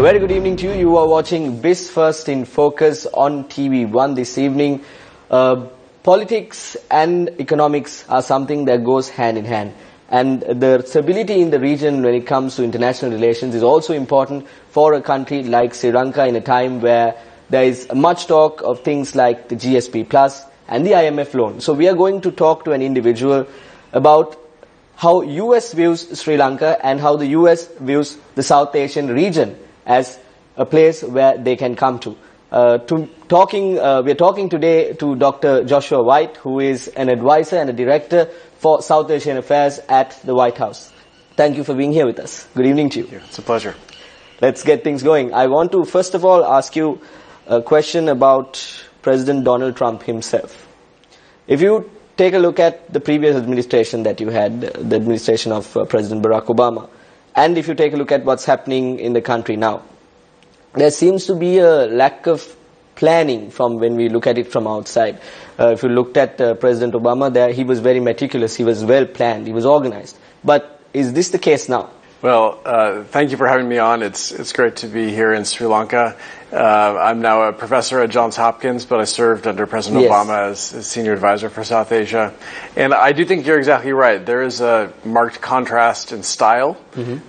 very good evening to you. You are watching Newsfirst in Focus on TV1 this evening. Politics and economics are something that goes hand in hand. And the stability in the region when it comes to international relations is also important for a country like Sri Lanka in a time where there is much talk of things like the GSP Plus and the IMF loan. So we are going to talk to an individual about how US views Sri Lanka and how the US views the South Asian region as a place where they can come to. We are talking today to Dr. Joshua White, who is an advisor and a director for South Asian Affairs at the White House. Thank you for being here with us. Good evening to you. It's a pleasure. Let's get things going. I want to first of all ask you a question about President Donald Trump himself. If you take a look at the previous administration that you had, the administration of President Barack Obama, and if you take a look at what's happening in the country now, there seems to be a lack of planning from when we look at it from outside. If you looked at President Obama, he was very meticulous, he was well planned, he was organized. But is this the case now? Well, thank you for having me on. It's great to be here in Sri Lanka. I'm now a professor at Johns Hopkins, but I served under President Obama as senior advisor for South Asia. And I do think you're exactly right. There is a marked contrast in style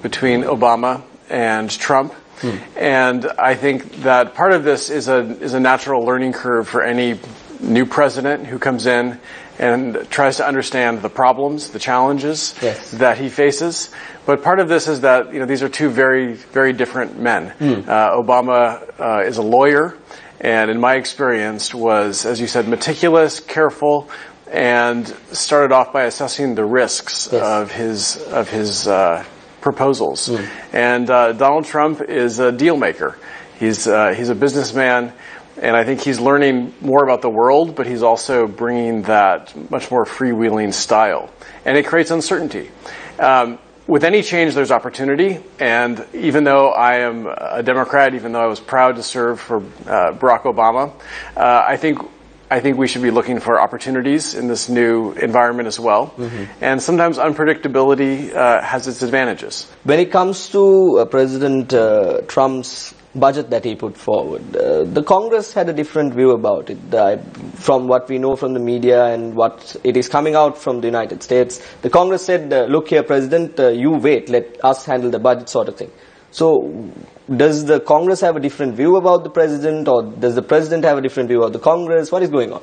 between Obama and Trump. And I think that part of this is a natural learning curve for any new president who comes in and tries to understand the problems, the challenges that he faces. But part of this is that these are two very, very different men. Obama is a lawyer, and in my experience was, as you said, meticulous, careful, and started off by assessing the risks of his proposals. And Donald Trump is a deal maker. He's a businessman. And I think he's learning more about the world, but he's also bringing that much more freewheeling style. And it creates uncertainty. With any change, there's opportunity. And even though I am a Democrat, even though I was proud to serve for Barack Obama, I think we should be looking for opportunities in this new environment as well. And sometimes unpredictability has its advantages. When it comes to President Trump's budget that he put forward, the Congress had a different view about it. From what we know from the media and what it is coming out from the United States, the Congress said, look here, President, you wait, let us handle the budget sort of thing. So does the Congress have a different view about the President, or does the President have a different view of the Congress? What is going on?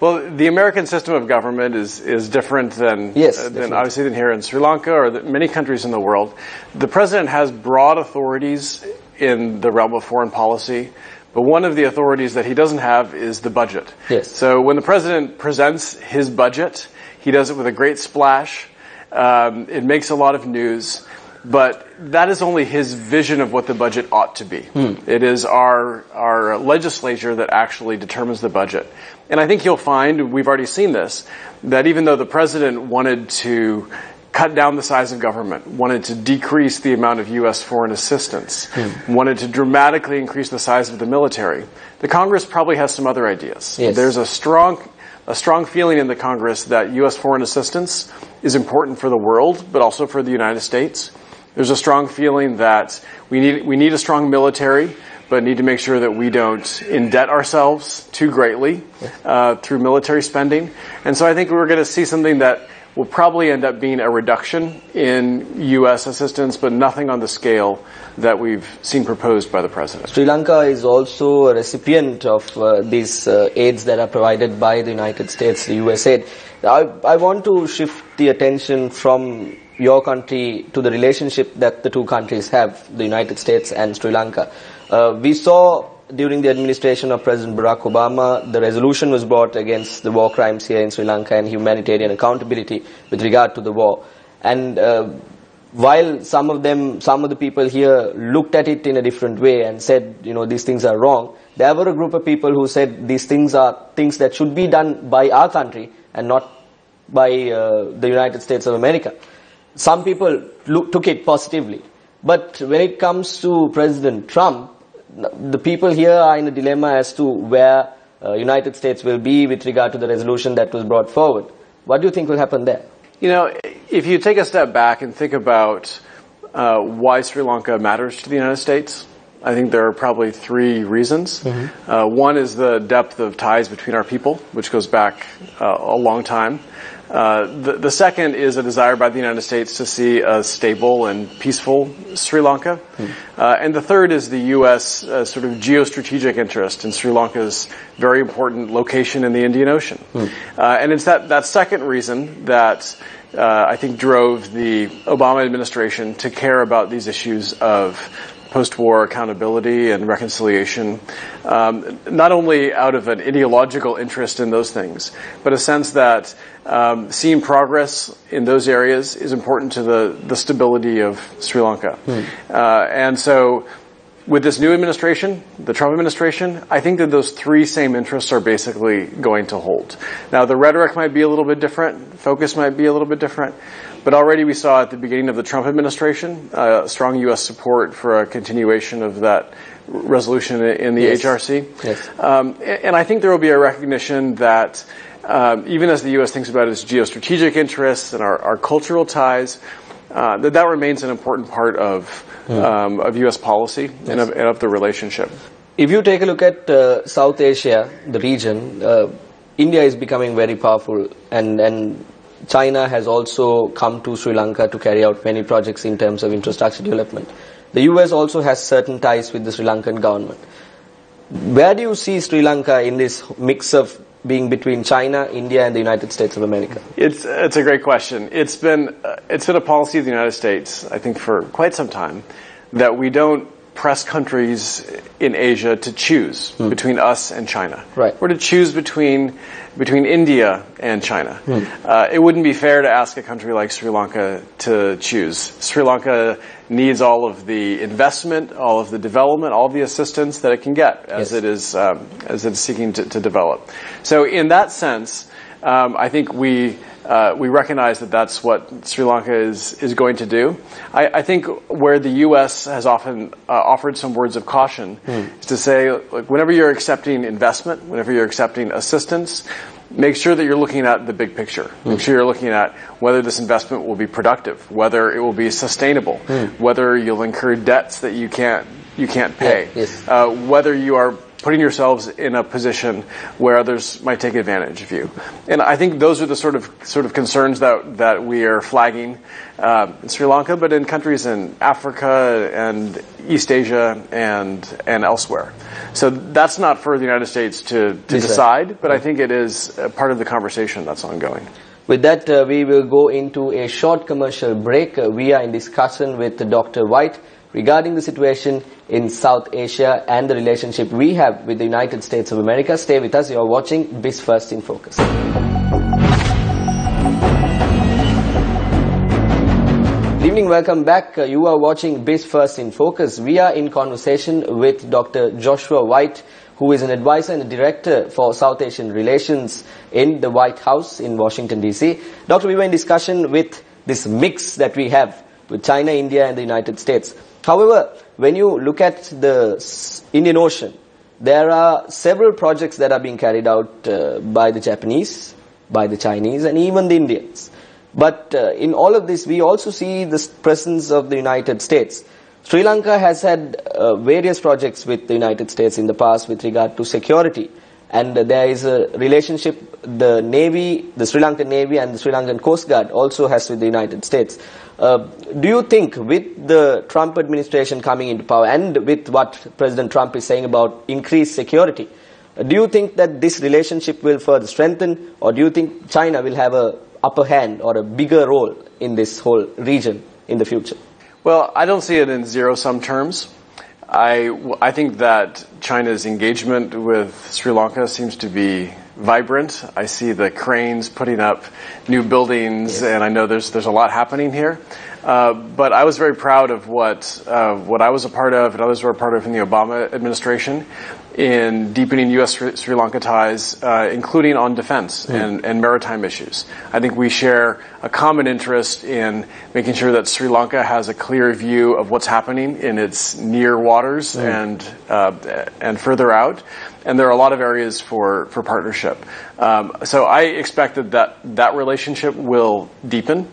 Well, the American system of government is different than obviously than here in Sri Lanka or many countries in the world. The President has broad authorities in the realm of foreign policy, but one of the authorities that he doesn't have is the budget. So when the President presents his budget, he does it with a great splash. It makes a lot of news. But that is only his vision of what the budget ought to be. It is our legislature that actually determines the budget. And I think you'll find, we've already seen this, that even though the president wanted to cut down the size of government, wanted to decrease the amount of U.S. foreign assistance, wanted to dramatically increase the size of the military, the Congress probably has some other ideas. There's a strong feeling in the Congress that U.S. foreign assistance is important for the world, but also for the United States. There's a strong feeling that we need a strong military, but need to make sure that we don't indebt ourselves too greatly through military spending. And so I think we're going to see something that will probably end up being a reduction in U.S. assistance, but nothing on the scale that we've seen proposed by the President. Sri Lanka is also a recipient of these aids that are provided by the United States, the US aid. I want to shift the attention from your country to the relationship that the two countries have, the United States and Sri Lanka. We saw during the administration of President Barack Obama, the resolution was brought against the war crimes here in Sri Lanka and humanitarian accountability with regard to the war. And while some of the people here looked at it in a different way and said, these things are wrong, there were a group of people who said these things are things that should be done by our country and not by the United States of America. Some people took it positively. But when it comes to President Trump, the people here are in a dilemma as to where United States will be with regard to the resolution that was brought forward. What do you think will happen there? If you take a step back and think about why Sri Lanka matters to the United States, I think there are probably three reasons. One is the depth of ties between our people, which goes back a long time. The second is a desire by the United States to see a stable and peaceful Sri Lanka. And the third is the U.S. Sort of geostrategic interest in Sri Lanka's very important location in the Indian Ocean. And it's that second reason that I think drove the Obama administration to care about these issues of post-war accountability and reconciliation, not only out of an ideological interest in those things, but a sense that seeing progress in those areas is important to the stability of Sri Lanka. And so with this new administration, the Trump administration, I think that those three same interests are basically going to hold. Now, the rhetoric might be a little bit different, focus might be a little bit different, but already we saw at the beginning of the Trump administration strong U.S. support for a continuation of that resolution in the HRC. And I think there will be a recognition that even as the U.S. thinks about its geostrategic interests and our cultural ties, that remains an important part of U.S. policy and of the relationship. If you take a look at South Asia, the region, India is becoming very powerful, and China has also come to Sri Lanka to carry out many projects in terms of infrastructure development. The US also has certain ties with the Sri Lankan government. Where do you see Sri Lanka in this mix of being between China, India, and the United States of America? It's a great question. It's been a policy of the United States, I think, for quite some time, that we don't press countries in Asia to choose between us and China. Or to choose between India and China. It wouldn't be fair to ask a country like Sri Lanka to choose. Sri Lanka needs all of the investment, all of the development, all of the assistance that it can get as it is seeking to develop. So in that sense, I think we recognize that that's what Sri Lanka is going to do. I think where the U.S. has often offered some words of caution is to say, like, whenever you're accepting investment, whenever you're accepting assistance, make sure that you're looking at the big picture. Make sure you're looking at whether this investment will be productive, whether it will be sustainable, whether you'll incur debts that you can't pay, whether you are putting yourselves in a position where others might take advantage of you. And I think those are the sort of concerns that we are flagging in Sri Lanka, but in countries in Africa and East Asia and elsewhere. So that's not for the United States to decide, but I think it is part of the conversation that's ongoing. With that, we will go into a short commercial break. We are in discussion with Dr. White regarding the situation in South Asia and the relationship we have with the United States of America. Stay with us. You are watching Biz First in Focus. Good evening. Welcome back. You are watching Biz First in Focus. We are in conversation with Dr. Joshua White, who is an advisor and a director for South Asian relations in the White House in Washington, D.C. Doctor, we were in discussion with this mix that we have with China, India, and the United States. However, when you look at the Indian Ocean, there are several projects that are being carried out by the Japanese, by the Chinese, and even the Indians. But in all of this, we also see the presence of the United States. Sri Lanka has had various projects with the United States in the past with regard to security. And there is a relationship the Navy, the Sri Lankan Navy and the Sri Lankan Coast Guard also has with the United States. Do you think with the Trump administration coming into power and with what President Trump is saying about increased security, do you think that this relationship will further strengthen, or do you think China will have an upper hand or a bigger role in this whole region in the future? Well, I don't see it in zero-sum terms. I think that China's engagement with Sri Lanka seems to be vibrant. I see the cranes putting up new buildings, and I know there's a lot happening here. But I was very proud of what I was a part of and others were a part of in the Obama administration in deepening U.S.-Sri Lanka ties, including on defense and maritime issues. I think we share a common interest in making sure that Sri Lanka has a clear view of what's happening in its near waters and further out. And there are a lot of areas for partnership. So I expect that relationship will deepen.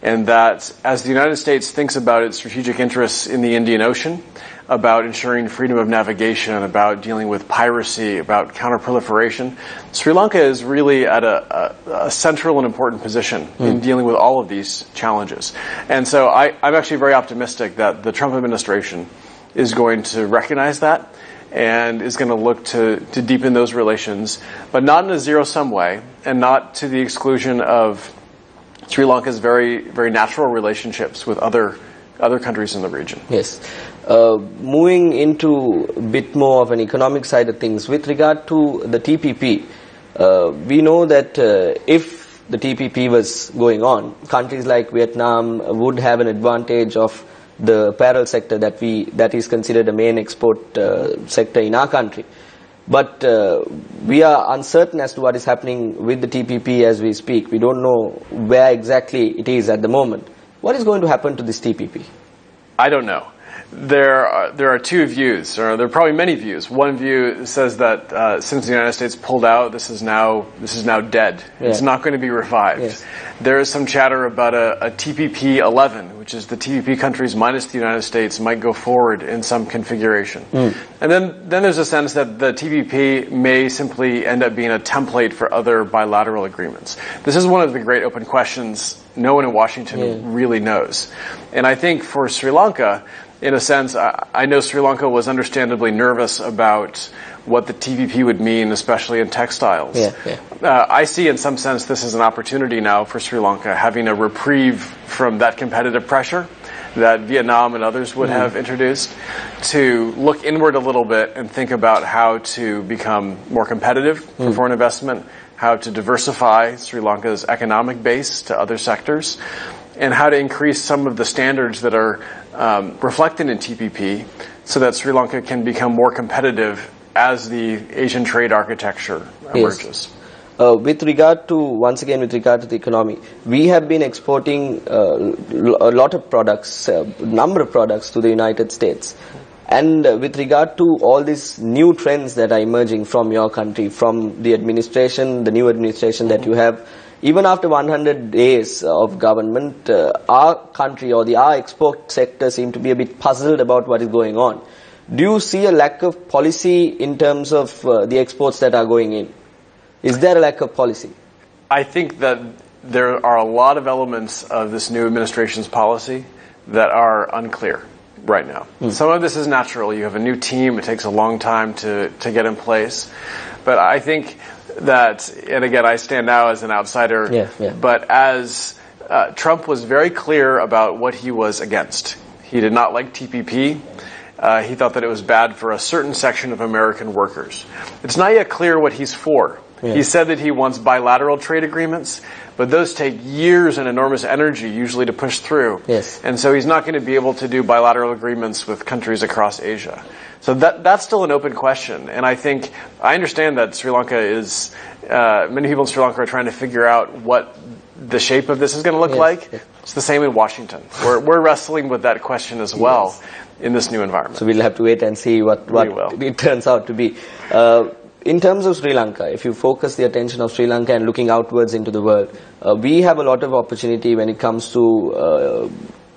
and that as the United States thinks about its strategic interests in the Indian Ocean, about ensuring freedom of navigation, about dealing with piracy, about counterproliferation, Sri Lanka is really at a central and important position in dealing with all of these challenges. And so I'm actually very optimistic that the Trump administration is going to recognize that and is going to look to deepen those relations, but not in a zero-sum way and not to the exclusion of Sri Lanka's very, very natural relationships with other countries in the region. Yes. Moving into a bit more of an economic side of things, with regard to the TPP, we know that if the TPP was going on, countries like Vietnam would have an advantage of the apparel sector that is considered a main export sector in our country. But we are uncertain as to what is happening with the TPP as we speak. We don't know where exactly it is at the moment. What is going to happen to this TPP? I don't know. There are two views, or there are probably many views. One view says that since the United States pulled out, this is now dead. Yeah. It's not going to be revived. Yes. There is some chatter about a TPP 11, which is the TPP countries minus the United States might go forward in some configuration. And then there's a sense that the TPP may simply end up being a template for other bilateral agreements. This is one of the great open questions no one in Washington really knows. And I think for Sri Lanka, in a sense, I know Sri Lanka was understandably nervous about what the TPP would mean, especially in textiles. I see in some sense this is an opportunity now for Sri Lanka, having a reprieve from that competitive pressure that Vietnam and others would have introduced, to look inward a little bit and think about how to become more competitive for foreign investment, how to diversify Sri Lanka's economic base to other sectors, and how to increase some of the standards that are reflected in TPP so that Sri Lanka can become more competitive as the Asian trade architecture emerges. Yes. With regard to the economy, we have been exporting a lot of products, a number of products to the United States. And with regard to all these new trends that are emerging from your country, from the administration, the new administration that you have, even after 100 days of government, our country or our export sector seem to be a bit puzzled about what is going on. Do you see a lack of policy in terms of the exports that are going in? Is there a lack of policy? I think that there are a lot of elements of this new administration's policy that are unclear right now. Some of this is natural. You have a new team. It takes a long time to get in place. But I think that, and again, I stand now as an outsider, but as Trump was very clear about what he was against. He did not like TPP. He thought that it was bad for a certain section of American workers. It's not yet clear what he's for. He said that he wants bilateral trade agreements, but those take years and enormous energy usually to push through. And so he's not going to be able to do bilateral agreements with countries across Asia. So that's still an open question. And I understand that Sri Lanka is, many people in Sri Lanka are trying to figure out what the shape of this is going to look like. It's the same in Washington. We're wrestling with that question as well in this new environment. So we'll have to wait and see what it turns out to be. In terms of Sri Lanka, if you focus the attention of Sri Lanka and looking outwards into the world, we have a lot of opportunity when it comes to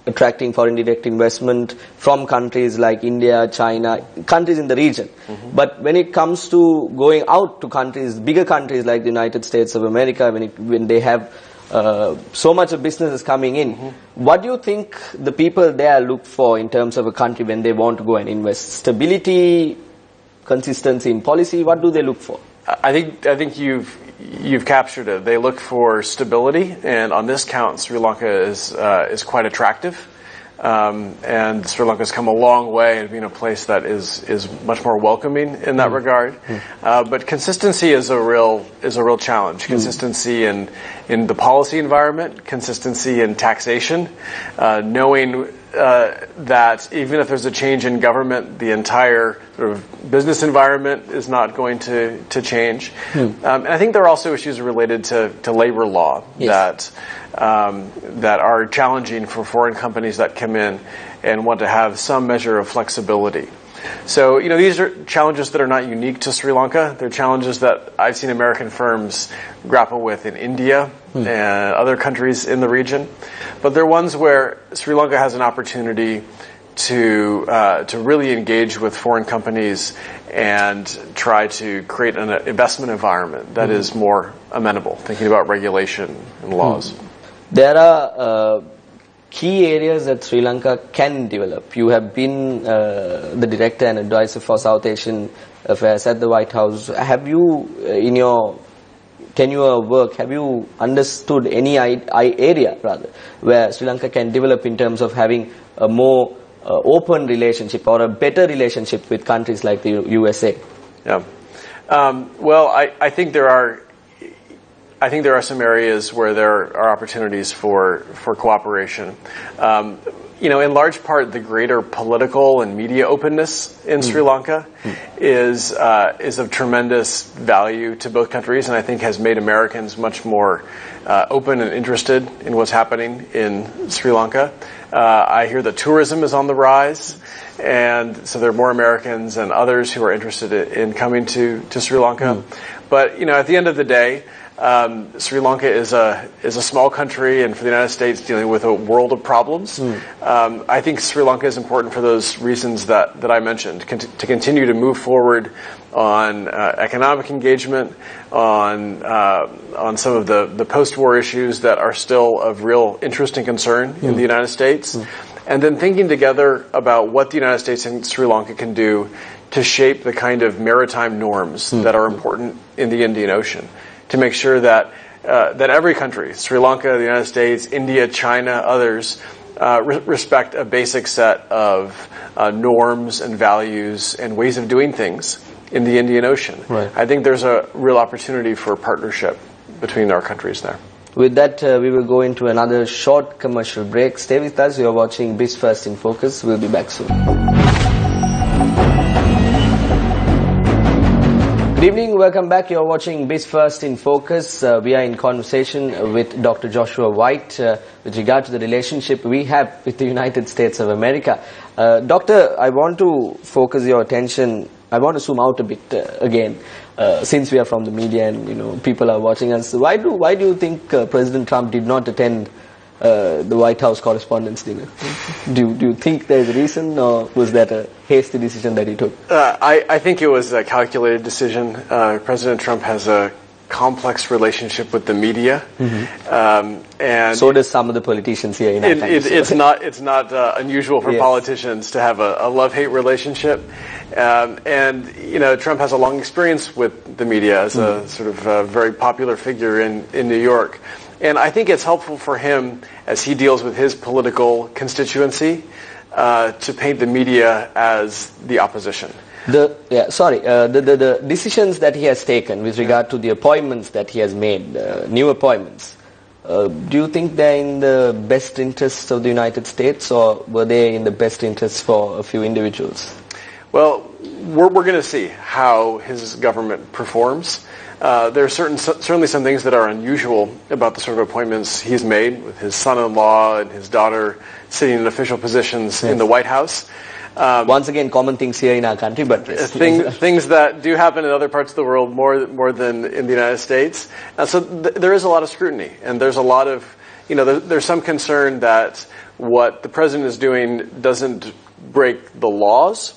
attracting foreign direct investment from countries like India, China, countries in the region. But when it comes to going out to countries, bigger countries like the United States of America, when they have so much of businesses coming in, what do you think the people there look for in terms of a country when they want to go and invest? Stability, consistency in policy, what do they look for? I think you've captured it. They look for stability, and on this count, Sri Lanka is quite attractive. And Sri Lanka has come a long way in being a place that is much more welcoming in that regard. But consistency is a real challenge. Consistency in the policy environment, consistency in taxation, knowing that even if there's a change in government, the entire sort of business environment is not going to change. And I think there are also issues related to labor law that are challenging for foreign companies that come in and want to have some measure of flexibility. So, these are challenges that are not unique to Sri Lanka. They're challenges that I've seen American firms grapple with in India and other countries in the region. But they're ones where Sri Lanka has an opportunity to really engage with foreign companies and try to create an investment environment that is more amenable, thinking about regulation and laws. There are key areas that Sri Lanka can develop. You have been the director and advisor for South Asian Affairs at the White House. Have you, in your tenure of work, have you understood any area, rather, where Sri Lanka can develop in terms of having a more open relationship or a better relationship with countries like the USA? Yeah. Well, I think there are some areas where there are opportunities for cooperation. In large part, the greater political and media openness in Sri Lanka is of tremendous value to both countries, and I think has made Americans much more open and interested in what's happening in Sri Lanka. I hear that tourism is on the rise, and so there are more Americans and others who are interested in coming to Sri Lanka. But at the end of the day, Sri Lanka is a small country, and for the United States, dealing with a world of problems. I think Sri Lanka is important for those reasons that I mentioned, to continue to move forward on economic engagement, on some of the post-war issues that are still of real interest and concern in the United States, and then thinking together about what the United States and Sri Lanka can do to shape the kind of maritime norms that are important in the Indian Ocean, to make sure that every country, Sri Lanka, the United States, India, China, others, respect a basic set of norms and values and ways of doing things in the Indian Ocean. Right. I think there's a real opportunity for partnership between our countries there. With that, we will go into another short commercial break. Stay with us. You're watching Newsfirst in Focus. We'll be back soon. Good evening, welcome back. You're watching Newsfirst in Focus. We are in conversation with Dr. Joshua White with regard to the relationship we have with the United States of America. Doctor, I want to focus your attention, I want to zoom out a bit again, since we are from the media and people are watching us. Why do you think President Trump did not attend the White House Correspondents' Dinner? Do you think there's a reason, or was that a hasty decision that he took? I think it was a calculated decision. President Trump has a complex relationship with the media, and so does some of the politicians here in our country. It's not unusual for politicians to have a love-hate relationship, and Trump has a long experience with the media as a sort of very popular figure in New York. And I think it's helpful for him, as he deals with his political constituency, to paint the media as the opposition. The decisions that he has taken with regard to the appointments that he has made, new appointments, do you think they're in the best interests of the United States, or were they in the best interests for a few individuals? Well, we're going to see how his government performs. There are certainly some things that are unusual about the sort of appointments he's made, with his son-in-law and his daughter sitting in official positions in the White House. Once again, common things here in our country, but things that do happen in other parts of the world more than in the United States. And so there is a lot of scrutiny, and there's a lot of, there's some concern that what the president is doing doesn't break the laws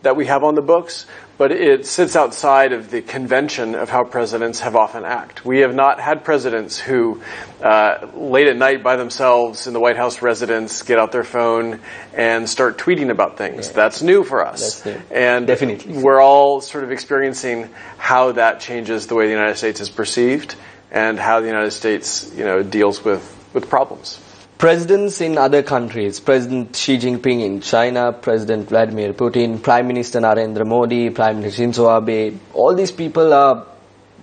that we have on the books, but it sits outside of the convention of how presidents have often acted. We have not had presidents who, late at night by themselves in the White House residence, get out their phone and start tweeting about things. Yeah. That's new for us. That's new. And definitely, we're all sort of experiencing how that changes the way the United States is perceived and how the United States, deals with problems. Presidents in other countries, President Xi Jinping in China, President Vladimir Putin, Prime Minister Narendra Modi, Prime Minister Shinzo Abe, all these people are,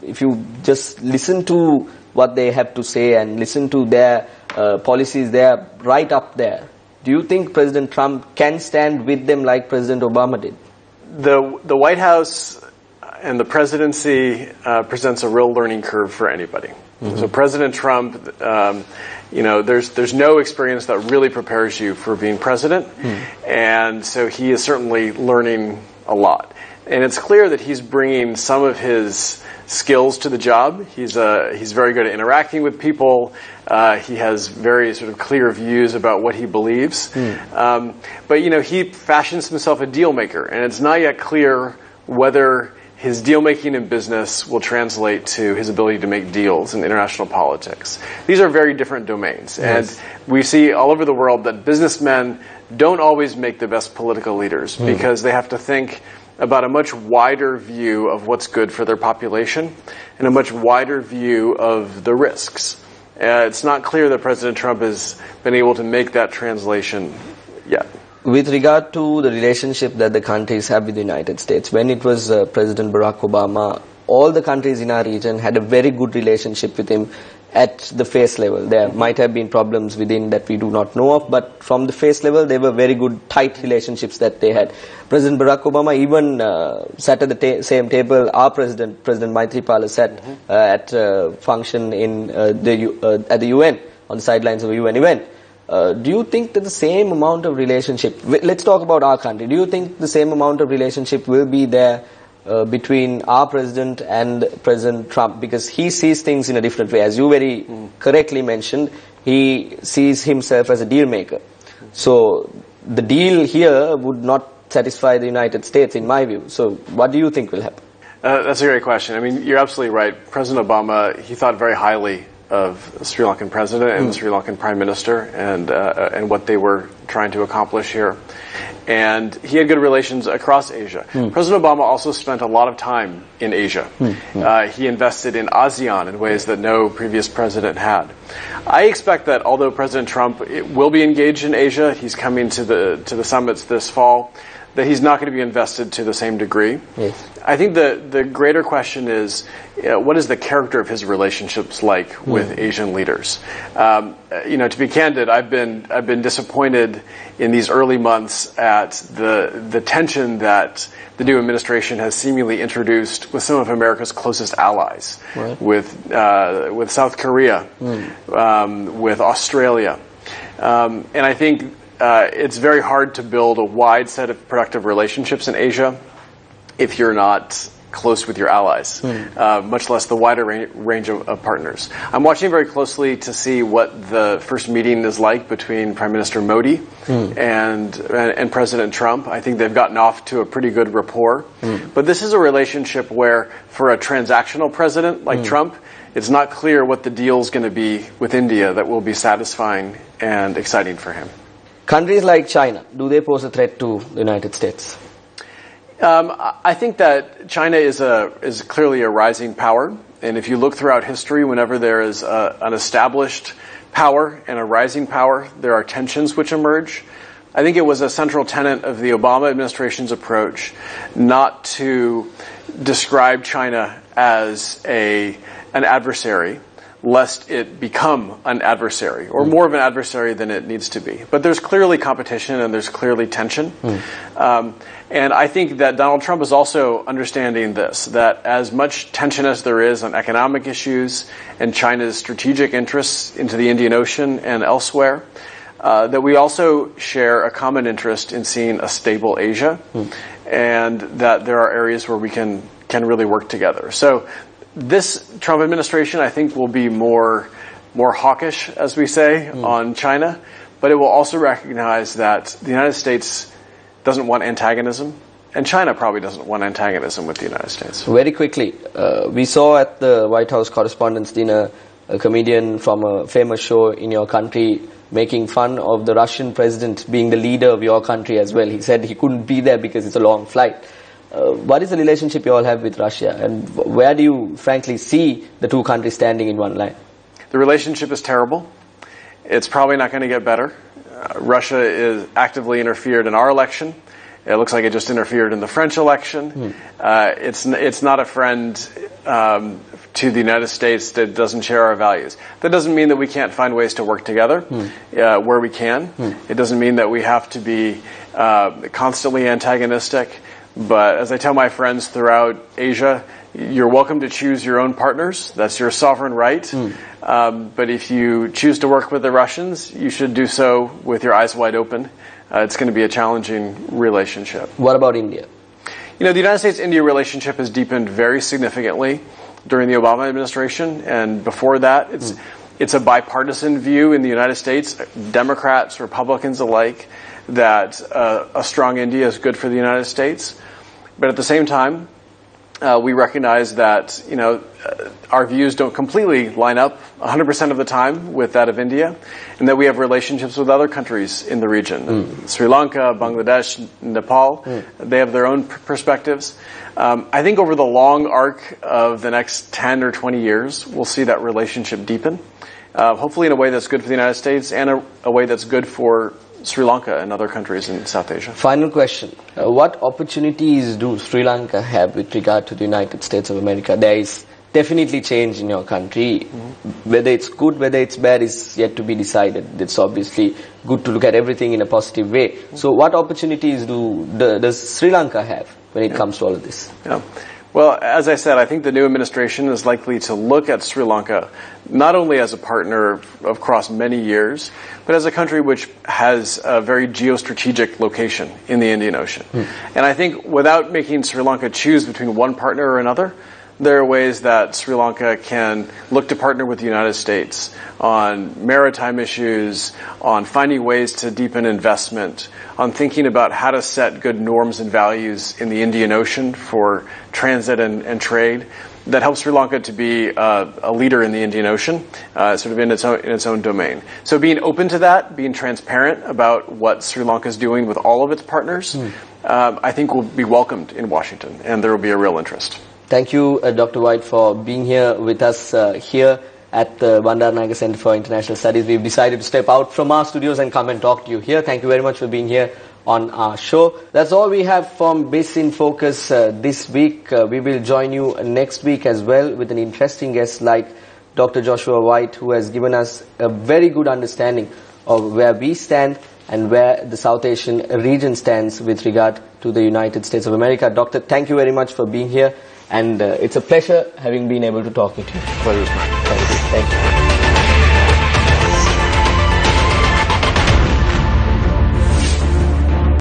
if you just listen to what they have to say and listen to their policies, they are right up there. Do you think President Trump can stand with them like President Obama did? The White House and the presidency presents a real learning curve for anybody. So President Trump there's no experience that really prepares you for being president. And so he is certainly learning a lot. And it's clear that he's bringing some of his skills to the job. He's very good at interacting with people. He has very sort of clear views about what he believes. But he fashions himself a deal maker, and it's not yet clear whether his deal making in business will translate to his ability to make deals in international politics. These are very different domains, and we see all over the world that businessmen don't always make the best political leaders because they have to think about a much wider view of what's good for their population and a much wider view of the risks. It's not clear that President Trump has been able to make that translation yet. With regard to the relationship that the countries have with the United States, when it was President Barack Obama, all the countries in our region had a very good relationship with him at the face level. There might have been problems within that we do not know of, but from the face level, they were very good, tight relationships that they had. President Barack Obama even sat at the same table our President Maithripala, sat at a function in at the UN, on the sidelines of a UN event. Do you think that the same amount of relationship, let's talk about our country, do you think the same amount of relationship will be there between our president and President Trump? Because he sees things in a different way. As you very correctly mentioned, he sees himself as a deal maker. So the deal here would not satisfy the United States, in my view. So what do you think will happen? That's a great question. I mean, you're absolutely right. President Obama, he thought very highly of the Sri Lankan president and the Sri Lankan prime minister and what they were trying to accomplish here. And he had good relations across Asia. President Obama also spent a lot of time in Asia. He invested in ASEAN in ways that no previous president had. I expect that although President Trump will be engaged in Asia, he's coming to the summits this fall, that he's not going to be invested to the same degree. I think the greater question is, what is the character of his relationships like with Asian leaders? To be candid, I've been disappointed in these early months at the tension that the new administration has seemingly introduced with some of America's closest allies, with South Korea, with Australia, and I think it's very hard to build a wide set of productive relationships in Asia if you're not close with your allies, much less the wider range of partners. I'm watching very closely to see what the first meeting is like between Prime Minister Modi and President Trump. I think they've gotten off to a pretty good rapport. But this is a relationship where, for a transactional president like Trump, it's not clear what the deal is going to be with India that will be satisfying and exciting for him. Countries like China, do they pose a threat to the United States? I think that China is clearly a rising power, and if you look throughout history, whenever there is an established power and a rising power, there are tensions which emerge. I think it was a central tenet of the Obama administration's approach not to describe China as an adversary, lest it become an adversary, or more of an adversary than it needs to be. But there's clearly competition and there's clearly tension. And I think that Donald Trump is also understanding this, that as much tension as there is on economic issues and China's strategic interests into the Indian Ocean and elsewhere, that we also share a common interest in seeing a stable Asia, and that there are areas where we can really work together. So this Trump administration, I think, will be more hawkish, as we say, on China, but it will also recognize that the United States doesn't want antagonism, and China probably doesn't want antagonism with the United States. Very quickly, we saw at the White House Correspondents' Dinner a comedian from a famous show in your country making fun of the Russian president being the leader of your country as well. He said he couldn't be there because it's a long flight. What is the relationship you all have with Russia, and where do you frankly see the two countries standing in one line? The relationship is terrible. It's probably not going to get better. Russia is actively interfered in our election. It looks like it just interfered in the French election. It's not a friend to the United States that doesn't share our values. That doesn't mean that we can't find ways to work together where we can. It doesn't mean that we have to be constantly antagonistic. But as I tell my friends throughout Asia, you're welcome to choose your own partners. That's your sovereign right. But if you choose to work with the Russians, you should do so with your eyes wide open. It's going to be a challenging relationship. What about India? You know, the United States-India relationship has deepened very significantly during the Obama administration, and before that, it's a bipartisan view in the United States, Democrats, Republicans alike, that a strong India is good for the United States. But at the same time, we recognize that, you know, our views don't completely line up 100% of the time with that of India, and that we have relationships with other countries in the region. Sri Lanka, Bangladesh, Nepal, they have their own perspectives. I think over the long arc of the next 10 or 20 years, we'll see that relationship deepen, hopefully in a way that's good for the United States and a way that's good for Sri Lanka and other countries in South Asia. Final question. What opportunities do Sri Lanka have with regard to the United States of America? There is definitely change in your country. Whether it's good, whether it's bad is yet to be decided. It's obviously good to look at everything in a positive way. So what opportunities does Sri Lanka have when it comes to all of this? Well, as I said, I think the new administration is likely to look at Sri Lanka not only as a partner across many years, but as a country which has a very geostrategic location in the Indian Ocean. And I think without making Sri Lanka choose between one partner or another, there are ways that Sri Lanka can look to partner with the United States on maritime issues, on finding ways to deepen investment, on thinking about how to set good norms and values in the Indian Ocean for transit and trade. That helps Sri Lanka to be a leader in the Indian Ocean, sort of in its own domain. So being open to that, being transparent about what Sri Lanka is doing with all of its partners, I think will be welcomed in Washington, and there will be a real interest. Thank you, Dr. White, for being here with us here at the Bandaranaike Center for International Studies. We've decided to step out from our studios and come and talk to you here. Thank you very much for being here on our show. That's all we have from BIS in Focus this week. We will join you next week as well with an interesting guest like Dr. Joshua White, who has given us a very good understanding of where we stand and where the South Asian region stands with regard to the United States of America. Doctor, thank you very much for being here. And it's a pleasure having been able to talk with you. Pleasure was mine. Thank you.